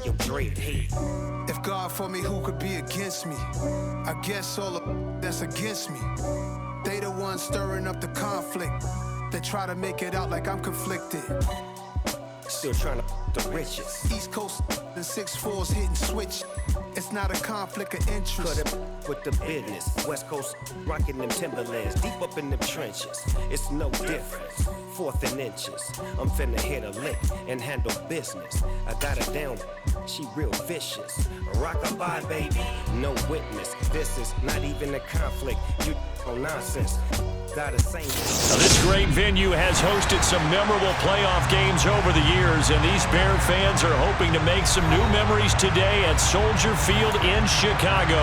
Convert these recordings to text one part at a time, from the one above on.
your dread head. If God for me, who could be against me? I guess all the that's against me. They the ones stirring up the conflict. They try to make it out like I'm conflicted. Still trying to the riches. East Coast and 6'4s hitting switch. It's not a conflict of interest. Cut it with the business. West Coast rocking them Timberlands, deep up in them trenches. It's no difference. 4th and inches. I'm finna hit a lick and handle business. I got her down, she real vicious. Rock-a-bye, baby, no witness. This is not even a conflict. You on nonsense. Now, this great venue has hosted some memorable playoff games over the years, and these Bear fans are hoping to make some new memories today at Soldier Field in Chicago.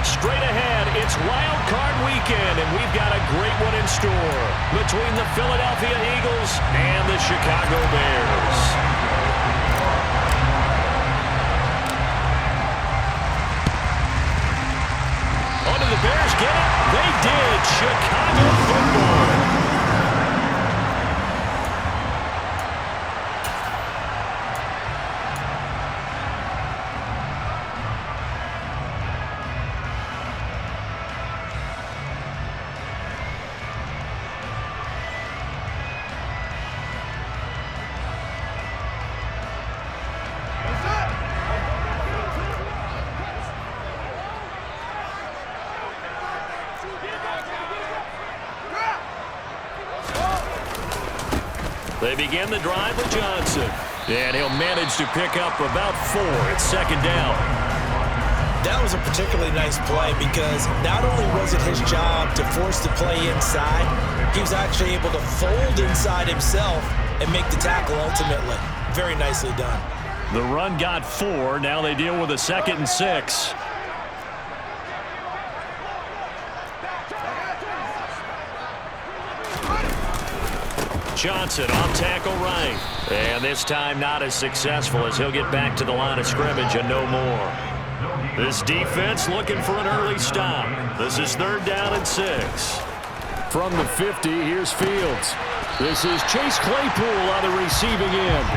Straight ahead, it's Wild Card Weekend, and we've got a great one in store between the Philadelphia Eagles and the Chicago Bears. Oh, did the Bears get it? They did. Chicago football. They begin the drive with Johnson. And he'll manage to pick up about 4. It's 2nd down. That was a particularly nice play because not only was it his job to force the play inside, he was actually able to fold inside himself and make the tackle ultimately. Very nicely done. The run got 4. Now they deal with a 2nd and 6. Johnson on tackle right. And this time not as successful as he'll get back to the line of scrimmage and no more. This defense looking for an early stop. This is 3rd down and 6. From the 50, here's Fields. This is Chase Claypool on the receiving end.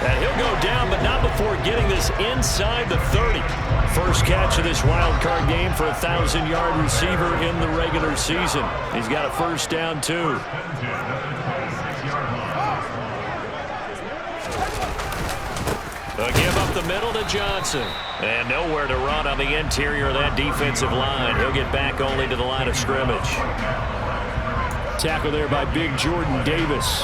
And he'll go down, but not before getting this inside the 30. First catch of this wild card game for a 1,000-yard receiver in the regular season. He's got a 1st down, too. A give up the middle to Johnson. And nowhere to run on the interior of that defensive line. He'll get back only to the line of scrimmage. Tackle there by Big Jordan Davis.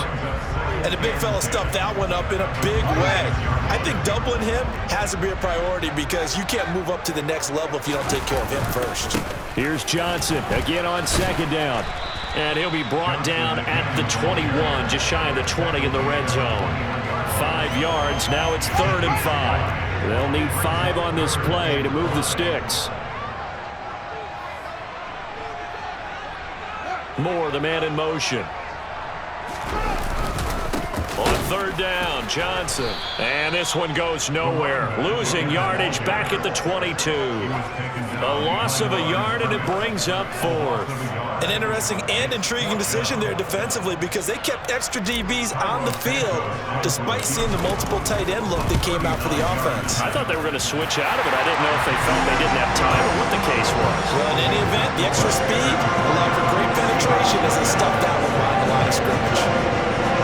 And the big fella stuffed that one up in a big way. I think doubling him has to be a priority because you can't move up to the next level if you don't take care of him first. Here's Johnson again on 2nd down. And he'll be brought down at the 21, just shy of the 20 in the red zone. 5 yards, now it's 3rd and 5. They'll need 5 on this play to move the sticks. Moore, the man in motion. On 3rd down, Johnson. And this one goes nowhere. Losing yardage back at the 22. A loss of a yard, and it brings up 4th. An interesting and intriguing decision there defensively because they kept extra DBs on the field despite seeing the multiple tight end look that came out for the offense. I thought they were going to switch out of it. I didn't know if they felt they didn't have time or what the case was. Well, in any event, the extra speed allowed for great penetration as they stuffed that one behind the line of scrimmage.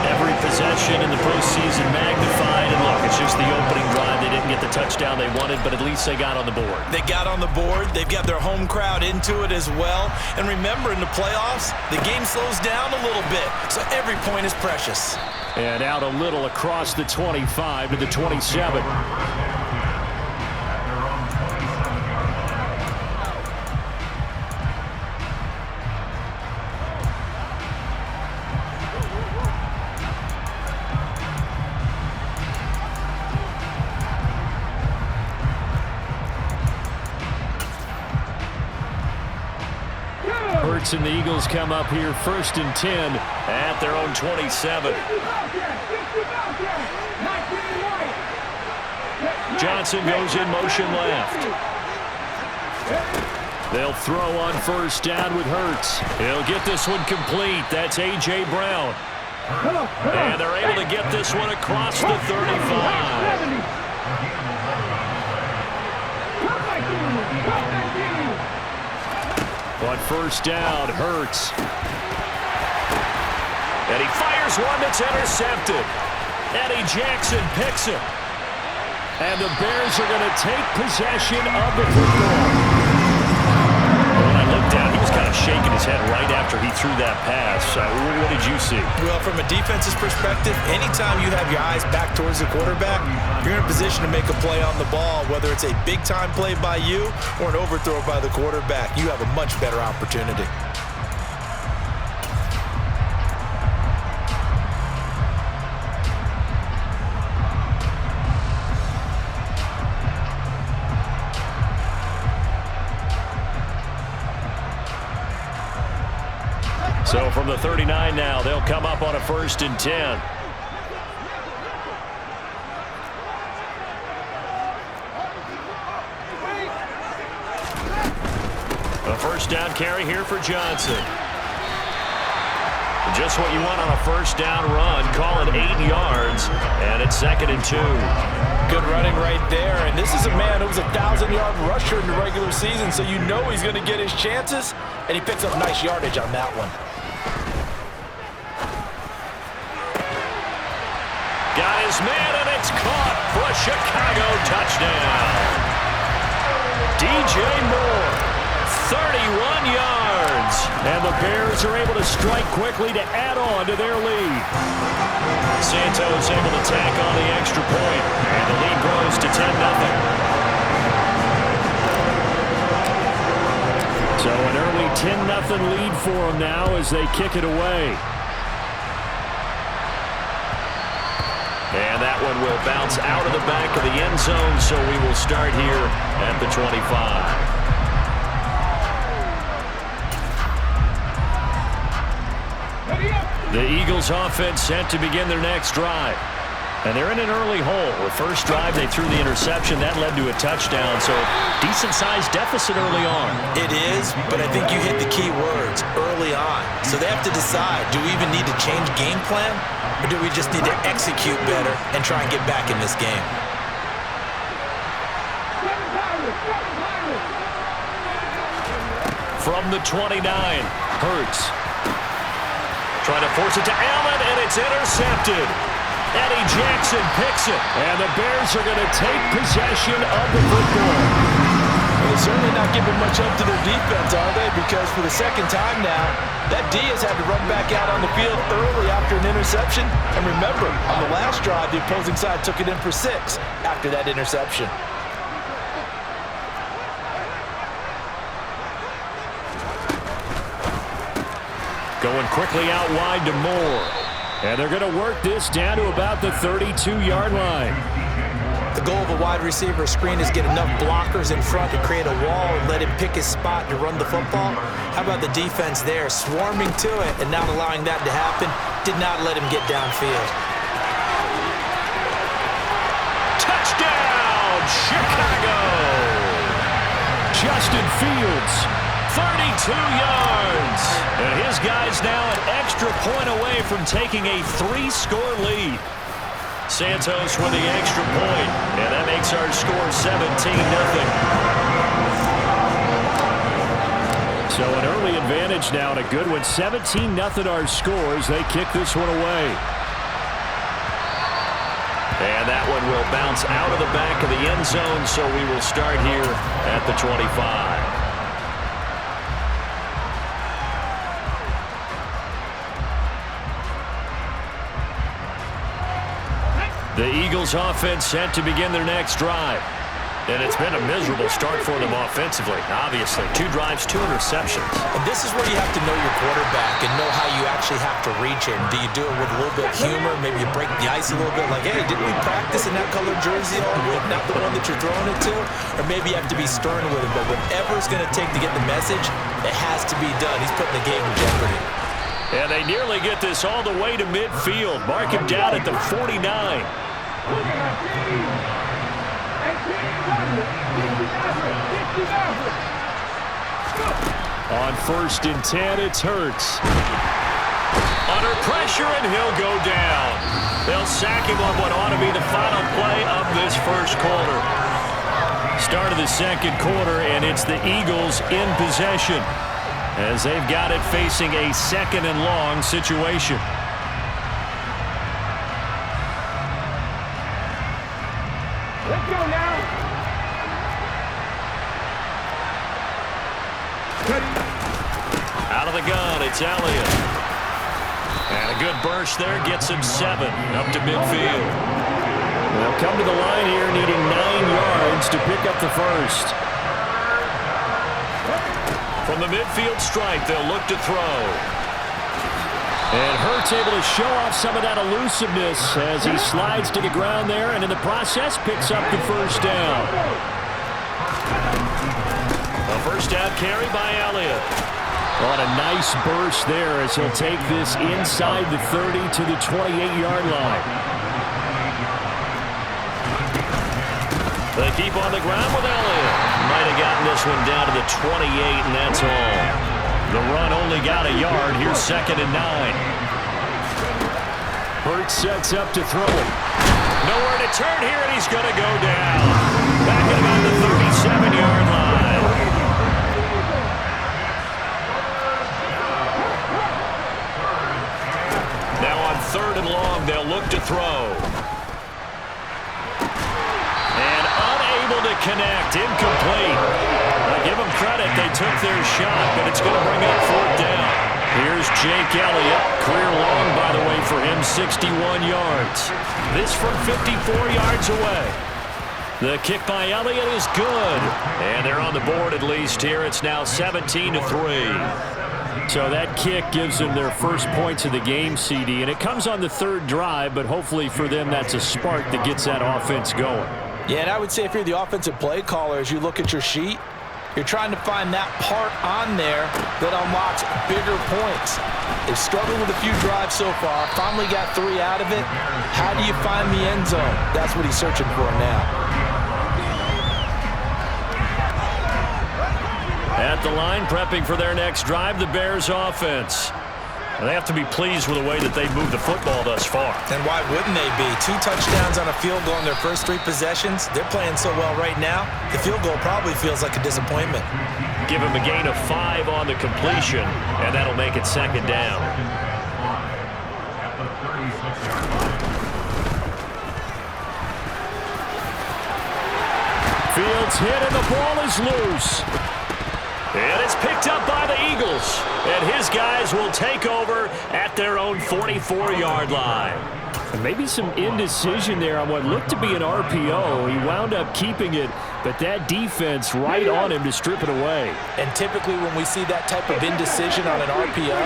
Every possession in the postseason magnified, and look, it's just the opening drive. They didn't get the touchdown they wanted, but at least they got on the board. They got on the board. They've got their home crowd into it as well. And remember, in the playoffs, the game slows down a little bit, so every point is precious. And out a little across the 25 to the 27. And the Eagles come up here 1st and 10 at their own 27. Johnson goes in motion left. They'll throw on 1st down with Hurts. He'll get this one complete. That's A.J. Brown. And they're able to get this one across the 35. On first down, Hurts. And he fires one that's intercepted. Eddie Jackson picks it. And the Bears are going to take possession of the football. When I looked down, he was kind of shaking his head right after he threw that pass. What did you see? Well, from a defense's perspective, anytime you have your eyes back towards the quarterback, you're in a position to make a play on the ball, whether it's a big-time play by you or an overthrow by the quarterback. You have a much better opportunity. So from the 39 now, they'll come up on a 1st and 10. A first down carry here for Johnson. Just what you want on a first down run. Call it 8 yards, and it's 2nd and 2. Good running right there, and this is a man who was a 1,000-yard rusher in the regular season, so you know he's going to get his chances, and he picks up nice yardage on that one. Got his man, and it's caught for a Chicago touchdown. DJ Moore, 31 yards. And the Bears are able to strike quickly to add on to their lead. Santos able to tack on the extra point, and the lead grows to 10-0. So an early 10-0 lead for them now as they kick it away. And that one will bounce out of the back of the end zone, so we will start here at the 25. The Eagles offense set to begin their next drive. And they're in an early hole. The first drive, they threw the interception. That led to a touchdown, so decent-sized deficit early on. It is, but I think you hit the key words, early on. So they have to decide, do we even need to change game plan? Or do we just need to execute better and try and get back in this game? From the 29, Hurts. Trying to force it to Allen, and it's intercepted. Eddie Jackson picks it, and the Bears are going to take possession of the football. Well, they're certainly not giving much up to their defense, are they? Because for the second time now, that D has had to run back out on the field early after an interception. And remember, on the last drive, the opposing side took it in for 6 after that interception. Going quickly out wide to Moore. And they're going to work this down to about the 32-yard line. The goal of a wide receiver screen is get enough blockers in front to create a wall and let him pick his spot to run the football. How about the defense there, swarming to it and not allowing that to happen? Did not let him get downfield. Touchdown, Chicago! Justin Fields, 32 yards. And his guy's now an extra point away from taking a 3-score lead. Santos with the extra point, and that makes our score 17-0. So an early advantage now, and a good one. 17-0 our scores. They kick this one away. And that one will bounce out of the back of the end zone, so we will start here at the 25. The Eagles offense set to begin their next drive. And it's been a miserable start for them offensively, obviously. 2 drives, 2 interceptions. And this is where you have to know your quarterback and know how you actually have to reach him. Do you do it with a little bit of humor? Maybe you break the ice a little bit like, hey, didn't we practice in that colored jersey all week, not the one that you're throwing it to? Or maybe you have to be stern with him. But whatever it's going to take to get the message, it has to be done. He's putting the game in jeopardy. And they nearly get this all the way to midfield. Mark him down at the 49. On 1st and 10, it's Hurts. Under pressure, and he'll go down. They'll sack him on what ought to be the final play of this first quarter. Start of the second quarter, and it's the Eagles in possession as they've got it facing a second and long situation. Let's go now. Out of the gun, it's Elliott. And a good burst there gets him 7 up to midfield. They'll come to the line here needing 9 yards to pick up the first. From the midfield stripe, they'll look to throw. And Hurts able to show off some of that elusiveness as he slides to the ground there, and in the process picks up the first down. A first down carry by Elliott. On a nice burst there as he'll take this inside the 30 to the 28-yard line. They keep on the ground with Elliott. Might have gotten this one down to the 28, and that's all. The run only got a yard. Here's 2nd and 9. Hurts sets up to throw it. Nowhere to turn here, and he's going to go down. Back at about the 37-yard line. Now on 3rd and long, they'll look to throw. To connect, incomplete. I give them credit, they took their shot, but it's going to bring up 4th down. Here's Jake Elliott, career long, by the way, for him, 61 yards. This from 54 yards away. The kick by Elliott is good, and they're on the board at least here. It's now 17-3. So that kick gives them their first points of the game, CD, and it comes on the 3rd drive, but hopefully for them that's a spark that gets that offense going. Yeah, and I would say if you're the offensive play caller, as you look at your sheet, you're trying to find that part on there that unlocks bigger points. They've struggled with a few drives so far, finally got 3 out of it. How do you find the end zone? That's what he's searching for now. At the line, prepping for their next drive, the Bears offense. They have to be pleased with the way that they've moved the football thus far. And why wouldn't they be? 2 touchdowns on a field goal in their first 3 possessions. They're playing so well right now, the field goal probably feels like a disappointment. Give him a gain of 5 on the completion, and that'll make it 2nd down. Fields hit, and the ball is loose. And it's picked up by the Eagles. And his guys will take over at their own 44-yard line. And maybe some indecision there on what looked to be an RPO. He wound up keeping it, but that defense right on him to strip it away. And typically when we see that type of indecision on an RPO,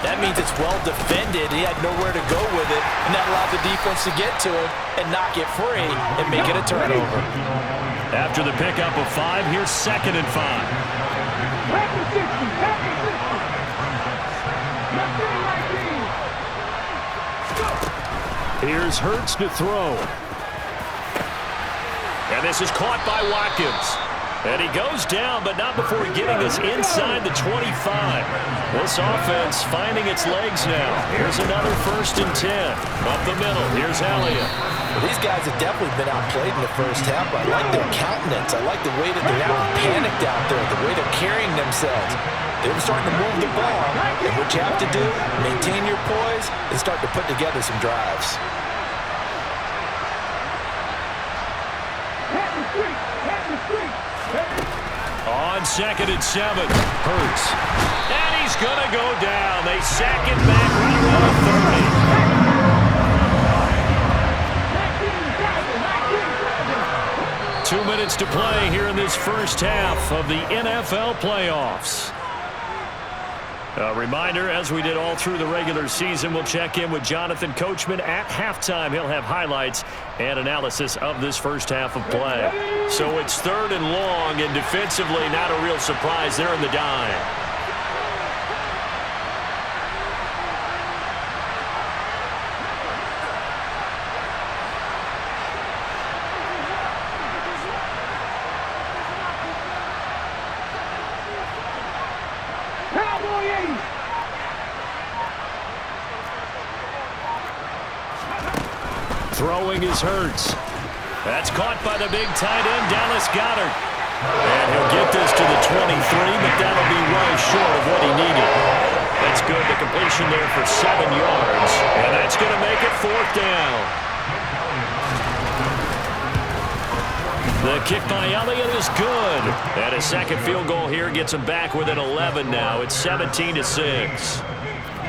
that means it's well defended. He had nowhere to go with it, and that allowed the defense to get to him and knock it free and make it a turnover. After the pickup of 5, here's 2nd and 5. Here's Hurts to throw. And this is caught by Watkins. And he goes down, but not before getting this inside the 25. This offense finding its legs now. Here's another 1st and 10. Up the middle, here's Elliott. Well, these guys have definitely been outplayed in the first half. I like their countenance. I like the way that they're not panicked out there, the way they're carrying themselves. They're starting to move the ball. And what you have to do, maintain your poise and start to put together some drives. On 2nd and 7, Hurts. And he's going to go down. They sack it back right around the 30. 2 minutes to play here in this first half of the NFL playoffs. A reminder, as we did all through the regular season, we'll check in with Jonathan Coachman at halftime. He'll have highlights and analysis of this first half of play. So it's 3rd and long, and defensively not a real surprise there in the dime. Throwing is Hurts. That's caught by the big tight end, Dallas Goedert. And he'll get this to the 23, but that'll be right short of what he needed. That's good. The completion there for 7 yards. And that's going to make it 4th down. The kick by Elliott is good. And a second field goal here gets him back within 11 now. It's 17-6.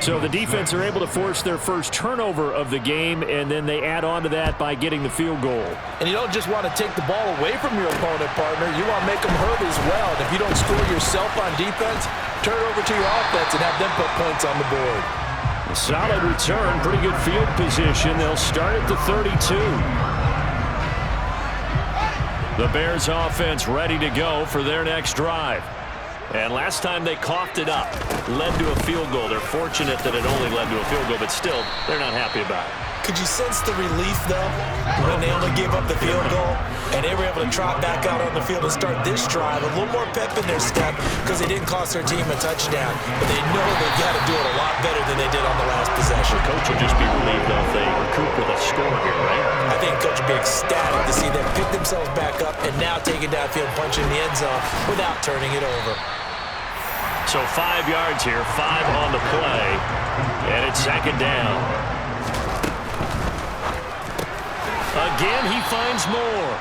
So the defense are able to force their first turnover of the game, and then they add on to that by getting the field goal. And you don't just want to take the ball away from your opponent, partner. You want to make them hurt as well. And if you don't score yourself on defense, turn it over to your offense and have them put points on the board. A solid return, pretty good field position. They'll start at the 32. The Bears offense ready to go for their next drive. And last time they coughed it up, led to a field goal. They're fortunate that it only led to a field goal, but still, they're not happy about it. Could you sense the relief, though, when they only gave up the field goal and they were able to trot back out on the field and start this drive? A little more pep in their step because they didn't cost their team a touchdown, but they know they've got to do it a lot better than they did on the last possession. The coach will just be relieved if they recoup with a score here, right? I think coach will be ecstatic to see them pick themselves back up and now take it downfield, punch in the end zone without turning it over. So 5 yards here, 5 on the play, and it's 2nd down. Again, he finds more.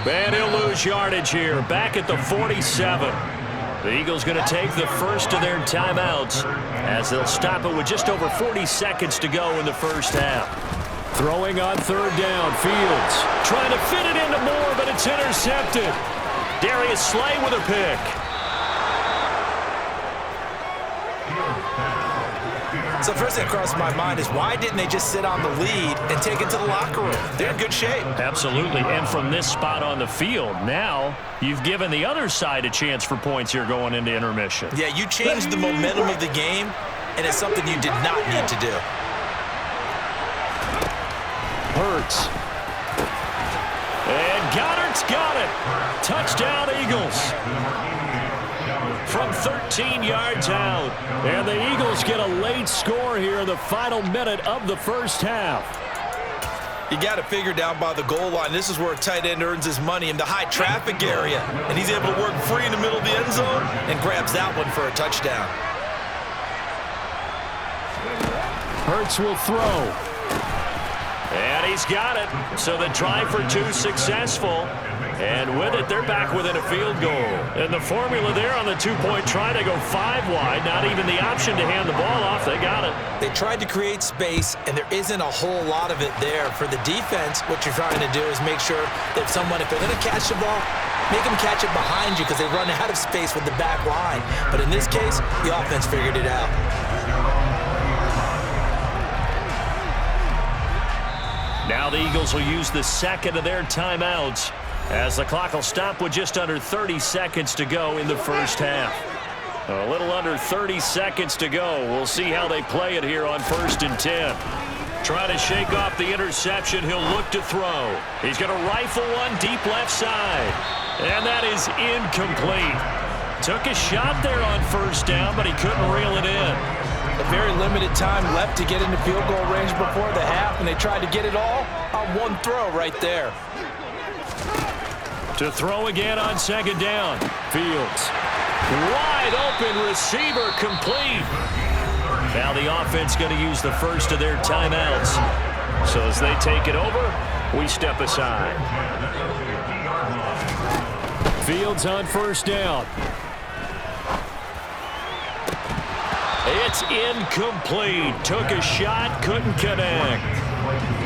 And he'll lose yardage here, back at the 47. The Eagles going to take the first of their timeouts as they'll stop it with just over 40 seconds to go in the first half. Throwing on 3rd down, Fields trying to fit it into Moore, but it's intercepted. Darius Slay with a pick. So first thing that crossed my mind is why didn't they just sit on the lead and take it to the locker room? They're in good shape. Absolutely, and from this spot on the field, now you've given the other side a chance for points here going into intermission. Yeah, you changed the momentum of the game, and it's something you did not need to do. Hurts. And Goddard's got it. Touchdown, Eagles. From 13 yards out. And the Eagles get a late score here in the final minute of the first half. You got to figure down by the goal line. This is where a tight end earns his money in the high traffic area. And he's able to work free in the middle of the end zone and grabs that one for a touchdown. Hurts will throw. And he's got it. So the try for 2 successful. And with it, they're back within a field goal. And the formula there on the 2-point try to go 5 wide. Not even the option to hand the ball off. They got it. They tried to create space, and there isn't a whole lot of it there. For the defense, what you're trying to do is make sure that if they're going to catch the ball, make them catch it behind you because they run out of space with the back line. But in this case, the offense figured it out. Now the Eagles will use the second of their timeouts as the clock will stop with just under 30 seconds to go in the first half. A little under 30 seconds to go. We'll see how they play it here on 1st and 10. Trying to shake off the interception. He'll look to throw. He's going to rifle one deep left side. And that is incomplete. Took a shot there on 1st down, but he couldn't reel it in. A very limited time left to get into field goal range before the half, and they tried to get it all on one throw right there. To throw again on 2nd down. Fields. Wide open receiver complete. Now the offense going to use the first of their timeouts. So as they take it over, we step aside. Fields on 1st down. It's incomplete. Took a shot, couldn't connect.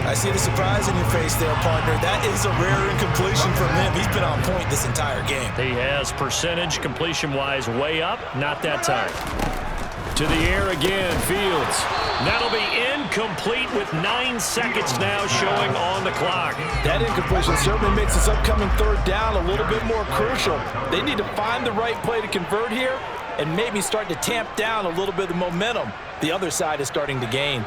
I see the surprise in your face there, partner. That is a rare incompletion from him. He's been on point this entire game. He has percentage completion-wise way up. Not that time. To the air again, Fields. That'll be incomplete with 9 seconds now showing on the clock. That incompletion certainly makes this upcoming 3rd down a little bit more crucial. They need to find the right play to convert here and maybe start to tamp down a little bit of momentum. The other side is starting to gain.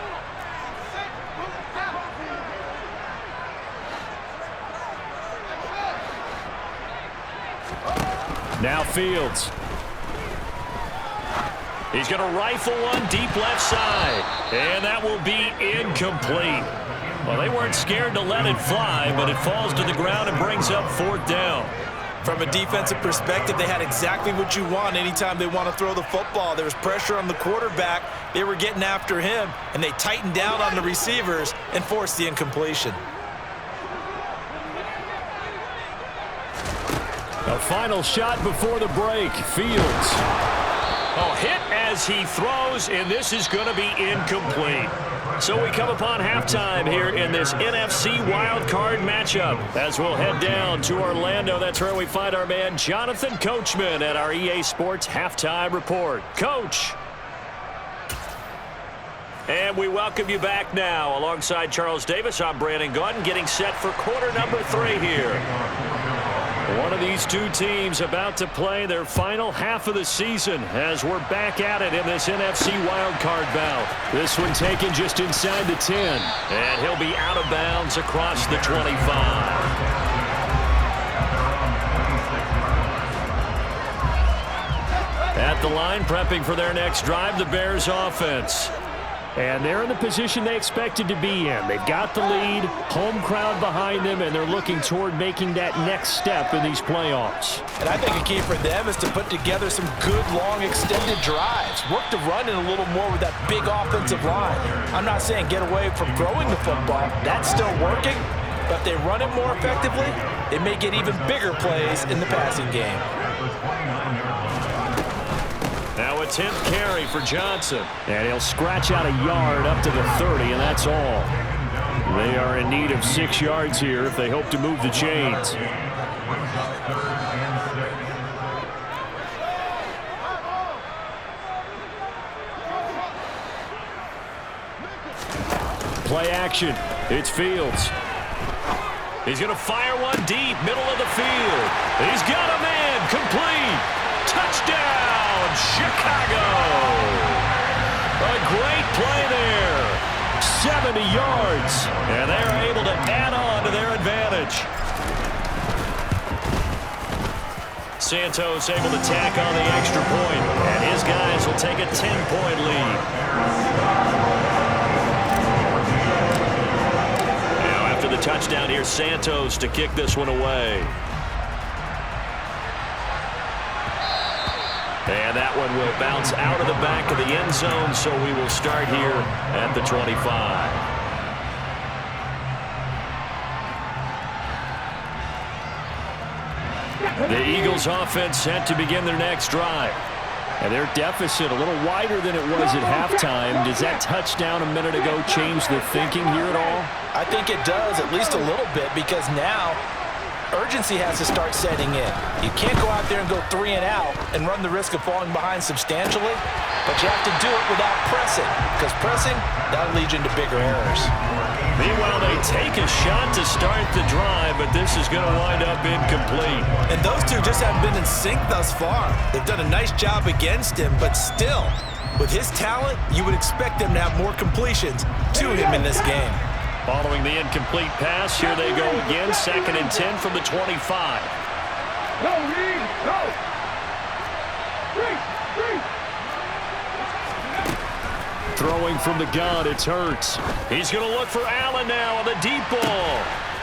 Now Fields. He's going to rifle one deep left side. And that will be incomplete. Well, they weren't scared to let it fly, but it falls to the ground and brings up 4th down. From a defensive perspective, they had exactly what you want anytime they want to throw the football. There was pressure on the quarterback. They were getting after him, and they tightened down on the receivers and forced the incompletion. A final shot before the break. Fields. Oh, hit as he throws, and this is going to be incomplete. So we come upon halftime here in this NFC wildcard matchup as we'll head down to Orlando. That's where we find our man Jonathan Coachman at our EA Sports Halftime Report. Coach. And we welcome you back now. Alongside Charles Davis, I'm Brandon Gunn, getting set for quarter number 3 here. One of these two teams about to play their final half of the season as we're back at it in this NFC wildcard bout. This one taken just inside the 10. And he'll be out of bounds across the 25. At the line, prepping for their next drive, the Bears offense. And they're in the position they expected to be in. They've got the lead, home crowd behind them, and they're looking toward making that next step in these playoffs. And I think a key for them is to put together some good, long, extended drives. Work the run in a little more with that big offensive line. I'm not saying get away from throwing the football. That's still working. But if they run it more effectively, they may get even bigger plays in the passing game. Now a 10th carry for Johnson. And he'll scratch out a yard up to the 30, and that's all. They are in need of 6 yards here if they hope to move the chains. Play action. It's Fields. He's going to fire one deep, middle of the field. He's got a man, complete. Touchdown, Chicago. A great play there. 70 yards. And they're able to add on to their advantage. Santos able to tack on the extra point. And his guys will take a 10-point lead. Now after the touchdown, here's Santos to kick this one away. And that one will bounce out of the back of the end zone, so we will start here at the 25. The Eagles offense set to begin their next drive. And their deficit a little wider than it was at halftime. Does that touchdown a minute ago change the thinking here at all? I think it does, at least a little bit, because now urgency has to start setting in. You can't go out there and go 3 and out and run the risk of falling behind substantially, but you have to do it without pressing, because pressing, that'll lead you into bigger errors. Meanwhile, they take a shot to start the drive, but this is going to wind up incomplete. And those two just haven't been in sync thus far. They've done a nice job against him, but still, with his talent, you would expect them to have more completions to him in this game. Following the incomplete pass, here they go again. 2nd and 10 from the 25. Go, Reed, go! Throwing from the gun, it's Hurts. He's going to look for Allen now on the deep ball.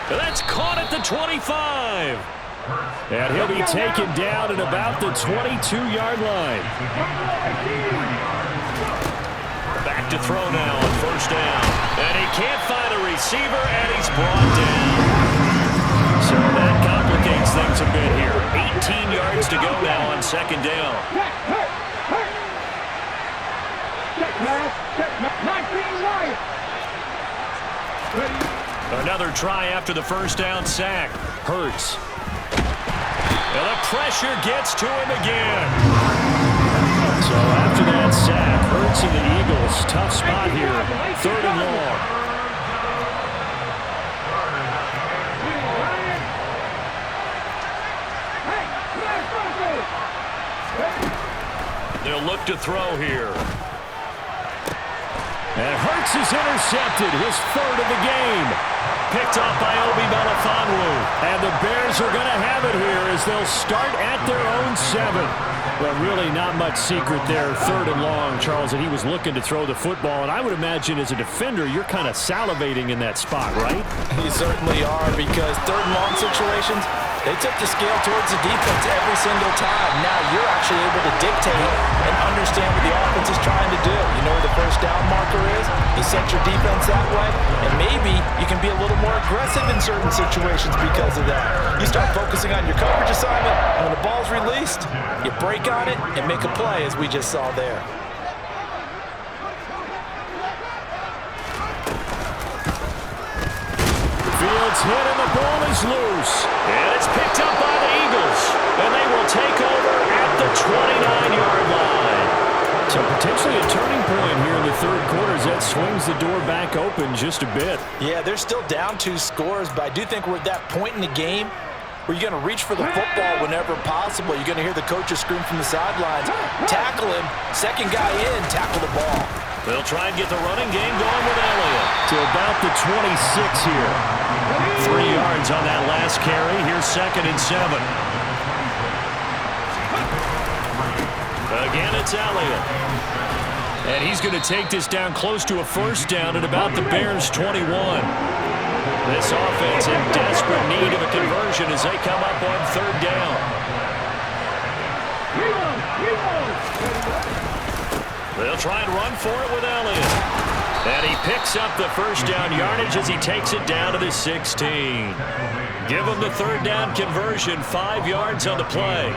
That's caught at the 25. And he'll be taken down at about the 22-yard line. Back to throw now on 1st down. And he can't find a receiver, and he's brought down. So that complicates things a bit here. 18 yards to go now on 2nd down. Another try after the 1st down sack. Hurts. And the pressure gets to him again. So after that sack, Hurts and the Eagles, tough spot here. 3rd and long. They'll look to throw here. And Hurts is intercepted, his 3rd of the game. picked off by Obi Melifonwu. And the Bears are going to have it here as they'll start at their own 7. Well, really not much secret there. 3rd and long, Charles, and he was looking to throw the football. And I would imagine as a defender, you're kind of salivating in that spot, right? You certainly are, because 3rd and long situations, they took the scale towards the defense every single time. Now you're actually able to dictate and understand what the offense is trying to do. You know where the first down marker is. You set your defense that way, and maybe you can be a little more aggressive in certain situations because of that. You start focusing on your coverage assignment, and when the ball's released, you break on it and make a play, as we just saw there. Fields hit and the ball is loose. And it's picked up by the Eagles. And they will take over at the 29-yard line. So potentially a turning point here in the 3rd quarter as that swings the door back open just a bit. Yeah, they're still down 2 scores, but I do think we're at that point in the game where you're going to reach for the football whenever possible. You're going to hear the coaches scream from the sidelines. Tackle him. Second guy in, tackle the ball. They'll try and get the running game going with Elliott. To about the 26 here. 3 yards on that last carry. Here's 2nd and 7. Again, it's Elliott. And he's going to take this down close to a 1st down at about the Bears' 21. This offense in desperate need of a conversion as they come up on 3rd down. They'll try and run for it with Elliott. And he picks up the 1st down yardage as he takes it down to the 16. Give him the 3rd down conversion, 5 yards on the play.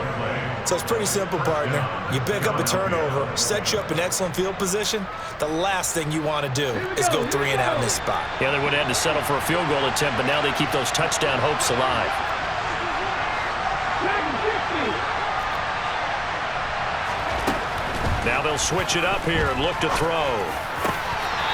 So it's pretty simple, partner. You pick up a turnover, set you up in excellent field position. The last thing you want to do is go 3 and out in this spot. Yeah, they would have had to settle for a field goal attempt, but now they keep those touchdown hopes alive. Now they'll switch it up here and look to throw.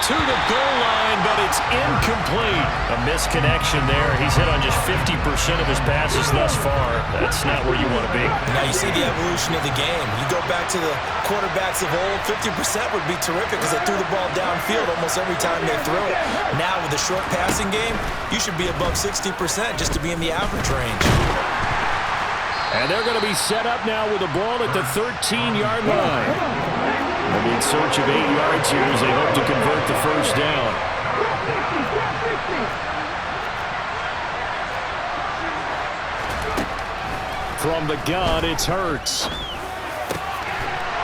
To the goal line, but it's incomplete. A misconnection there. He's hit on just 50% of his passes thus far. That's not where you want to be. Now you see the evolution of the game. You go back to the quarterbacks of old, 50% would be terrific because they threw the ball downfield almost every time they threw it. Now with the short passing game, you should be above 60% just to be in the average range. And they're going to be set up now with the ball at the 13-yard line. They'll be in search of 8 yards here as they hope to convert the 1st down. From the gun, it's Hurts.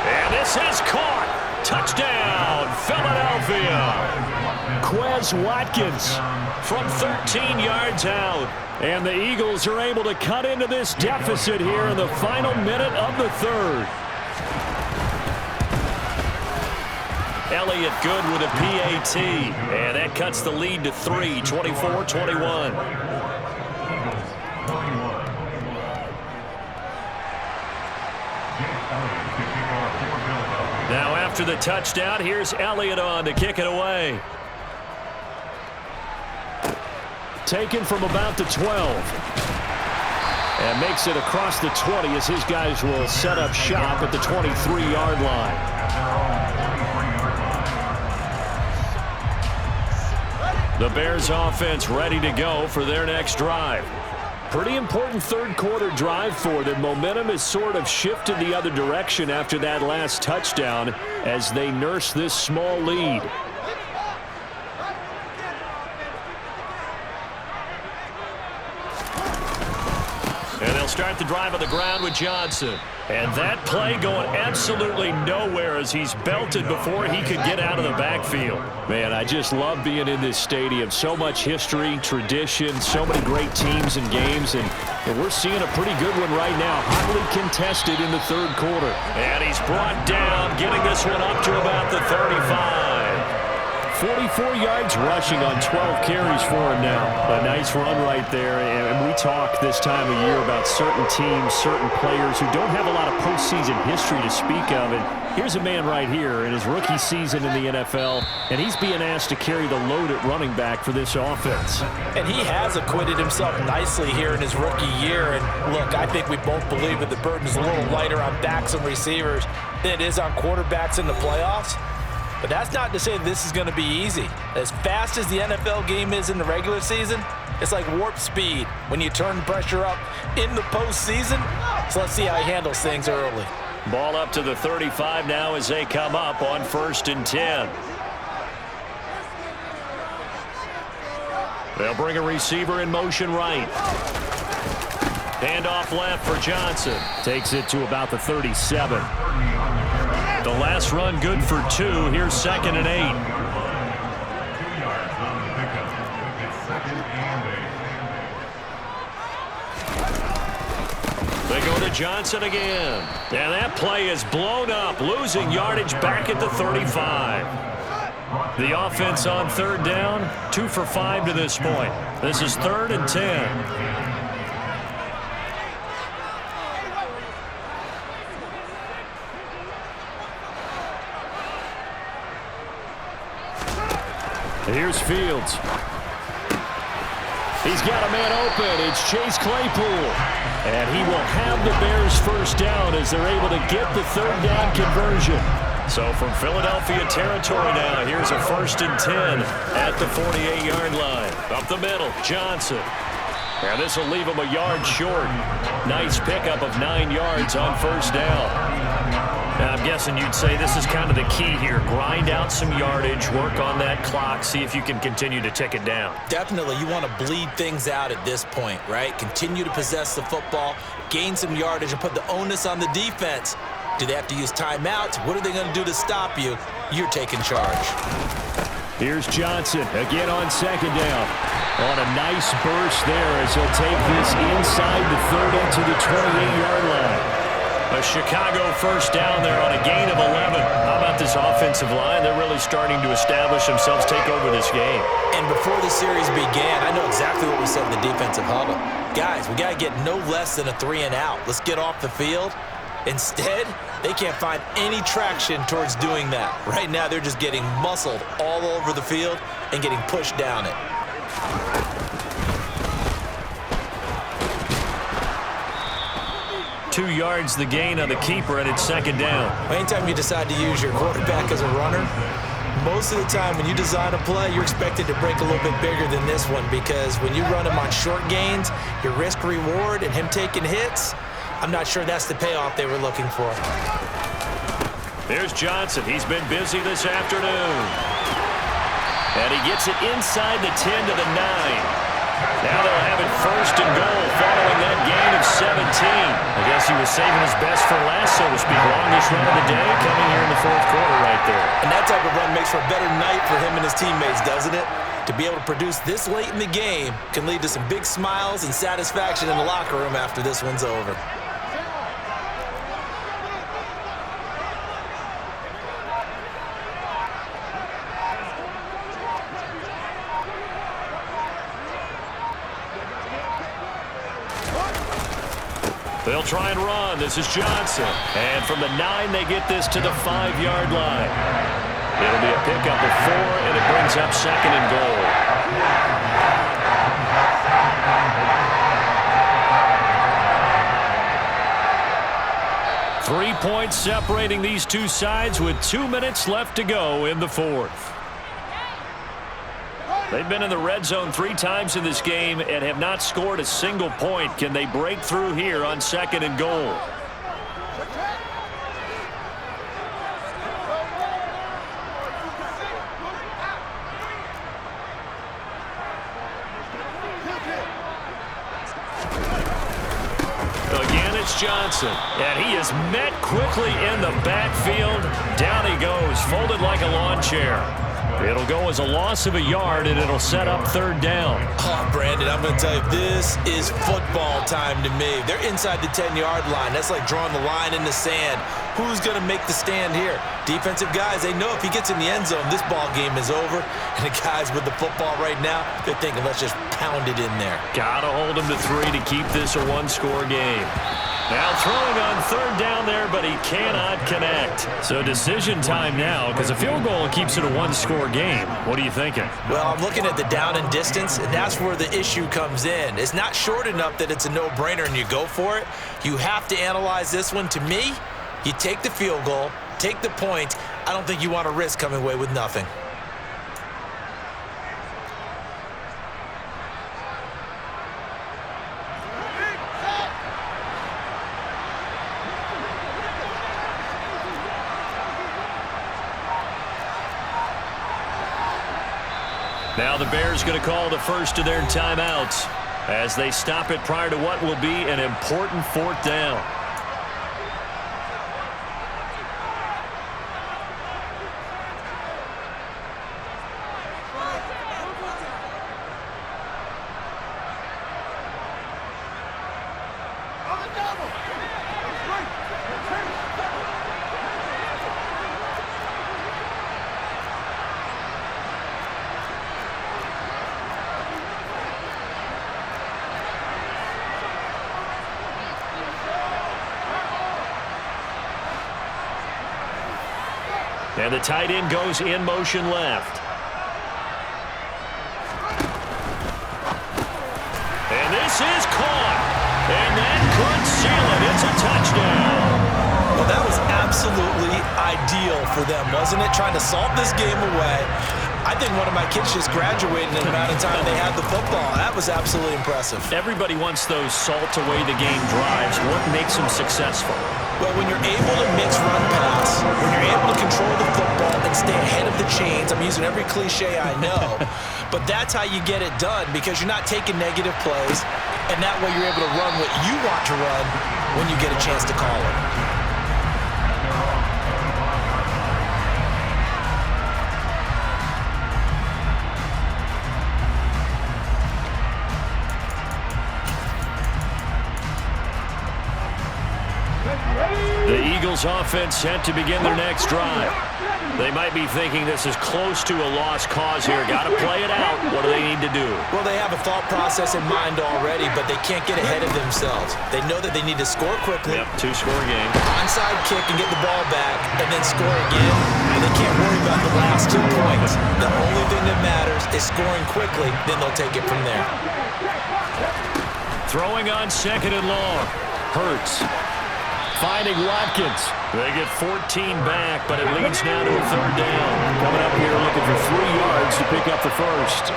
And this is caught. Touchdown, Philadelphia. Quez Watkins from 13 yards out. And the Eagles are able to cut into this deficit here in the final minute of the 3rd. Elliott good with a PAT. And that cuts the lead to 3, 24-21. Now after the touchdown, here's Elliott on to kick it away. Taken from about the 12. And makes it across the 20 as his guys will set up shop at the 23-yard line. The Bears offense ready to go for their next drive. Pretty important 3rd quarter drive for them. Momentum has sort of shifted the other direction after that last touchdown as they nurse this small lead. And they'll start the drive on the ground with Johnson. And that play going absolutely nowhere as he's belted before he could get out of the backfield. Man, I just love being in this stadium. So much history, tradition, so many great teams and games. And we're seeing a pretty good one right now. Hotly contested in the 3rd quarter. And he's brought down, getting this one up to about the 35. 44 yards rushing on 12 carries for him now. A nice run right there. And we talk this time of year about certain teams, certain players who don't have a lot of postseason history to speak of. And here's a man right here in his rookie season in the NFL, and he's being asked to carry the load at running back for this offense. And he has acquitted himself nicely here in his rookie year. And look, I think we both believe that the burden is a little lighter on backs and receivers than it is on quarterbacks in the playoffs. But that's not to say this is going to be easy. As fast as the NFL game is in the regular season, it's like warp speed when you turn pressure up in the postseason. So let's see how he handles things early. Ball up to the 35 now as they come up on 1st and 10. They'll bring a receiver in motion right. Handoff left for Johnson. Takes it to about the 37. The last run good for 2. Here's 2nd and 8. They go to Johnson again. And that play is blown up, losing yardage back at the 35. The offense on 3rd down, 2 for 5 to this point. This is 3rd and 10. Here's Fields. He's got a man open. It's Chase Claypool. And he will have the Bears 1st down as they're able to get the 3rd down conversion. So from Philadelphia territory now, here's a 1st and 10 at the 48-yard line. Up the middle, Johnson. And this will leave him a yard short. Nice pickup of 9 yards on 1st down. Now, I'm guessing you'd say this is kind of the key here. Grind out some yardage, work on that clock, see if you can continue to tick it down. Definitely, you want to bleed things out at this point, right? Continue to possess the football, gain some yardage, and put the onus on the defense. Do they have to use timeouts? What are they going to do to stop you? You're taking charge. Here's Johnson again on 2nd down. On a nice burst there as he'll take this inside the 30 to the 28-yard line. A Chicago 1st down there on a gain of 11. How about this offensive line? They're really starting to establish themselves, take over this game. And before the series began, I know exactly what we said in the defensive huddle. Guys, we got to get no less than a 3 and out. Let's get off the field. Instead, they can't find any traction towards doing that. Right now, they're just getting muscled all over the field and getting pushed down it. Two yards the gain on the keeper, and it's 2nd down. Anytime you decide to use your quarterback as a runner, most of the time when you design a play, you're expected to break a little bit bigger than this one, because when you run him on short gains, your risk-reward and him taking hits, I'm not sure that's the payoff they were looking for. There's Johnson. He's been busy this afternoon. And he gets it inside the 10 to the 9. Now they'll have it 1st and goal following that gain of 17. I guess he was saving his best for last, so to speak. Longest run of the day coming here in the 4th quarter right there. And that type of run makes for a better night for him and his teammates, doesn't it? To be able to produce this late in the game can lead to some big smiles and satisfaction in the locker room after this one's over. They'll try and run. This is Johnson. And from the 9, they get this to the 5-yard line. It'll be a pickup of 4, and it brings up 2nd and goal. 3 points separating these two sides with 2 minutes left to go in the 4th. They've been in the red zone 3 times in this game and have not scored a single point. Can they break through here on 2nd and goal? Again, it's Johnson. And he is met quickly in the backfield. Down he goes, folded like a lawn chair. It'll go as a loss of a yard, and it'll set up 3rd down. Oh, Brandon, I'm going to tell you, this is football time to me. They're inside the 10-yard line. That's like drawing the line in the sand. Who's going to make the stand here? Defensive guys, they know if he gets in the end zone, this ball game is over. And the guys with the football right now, they're thinking, let's just pound it in there. Got to hold him to 3 to keep this a 1-score game. Now throwing on 3rd down there, but he cannot connect. So decision time now, because a field goal keeps it a 1-score game. What are you thinking? Well, I'm looking at the down and distance, and that's where the issue comes in. It's not short enough that it's a no-brainer and you go for it. You have to analyze this one. To me, you take the field goal, take the point. I don't think you want to risk coming away with nothing. Now the Bears going to call the first of their timeouts as they stop it prior to what will be an important 4th down. And the tight end goes in motion left. And this is caught. And that could seal it. It's a touchdown. Well, that was absolutely ideal for them, wasn't it? Trying to salt this game away. I think one of my kids just graduated in the amount of time they had the football. That was absolutely impressive. Everybody wants those salt away the game drives. What makes them successful? Well, when you're able to mix run pass, when you're able to control the football and stay ahead of the chains, I'm using every cliche I know, but that's how you get it done because you're not taking negative plays, and that way you're able to run what you want to run when you get a chance to call it. The Eagles offense set to begin their next drive. They might be thinking this is close to a lost cause here. Got to play it out. What do they need to do? Well, they have a thought process in mind already, but they can't get ahead of themselves. They know that they need to score quickly. Yep, 2-score game. Onside kick and get the ball back, and then score again. And they can't worry about the last 2 points. The only thing that matters is scoring quickly, then they'll take it from there. Throwing on 2nd and long. Hurts. Finding Watkins. They get 14 back, but it leads now to a 3rd down. Coming up here looking for 3 yards to pick up the first.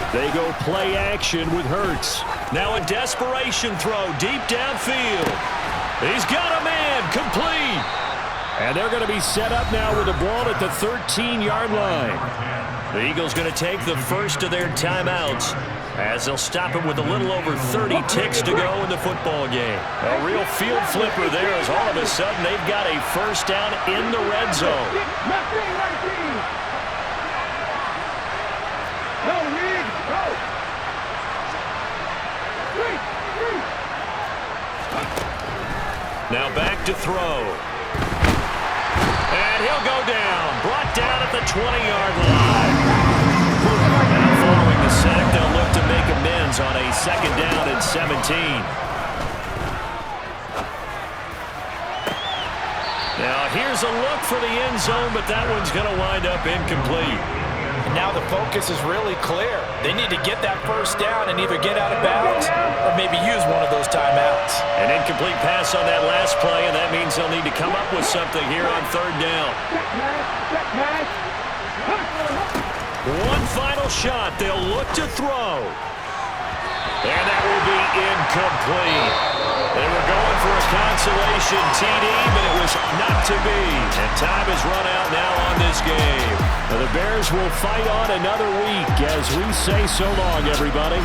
They go play action with Hurts. Now a desperation throw deep downfield. He's got a man complete. And they're going to be set up now with the ball at the 13-yard line. The Eagles going to take the first of their timeouts as they'll stop it with a little over 30 ticks to go in the football game. A real field flipper there as all of a sudden they've got a first down in the red zone. Now back to throw. And he'll go down. Brought down at the 20-yard line. Now following the sack, they'll look to make amends on a 2nd down and 17. Now here's a look for the end zone, but that one's going to wind up incomplete. Now the focus is really clear. They need to get that first down and either get out of bounds or maybe use one of those timeouts. An incomplete pass on that last play, and that means they'll need to come up with something here on 3rd down. One final shot. They'll look to throw. And that will be incomplete. They were going for a consolation TD, but it was not to be. And time has run out now on this game. Now the Bears will fight on another week as we say so long, everybody.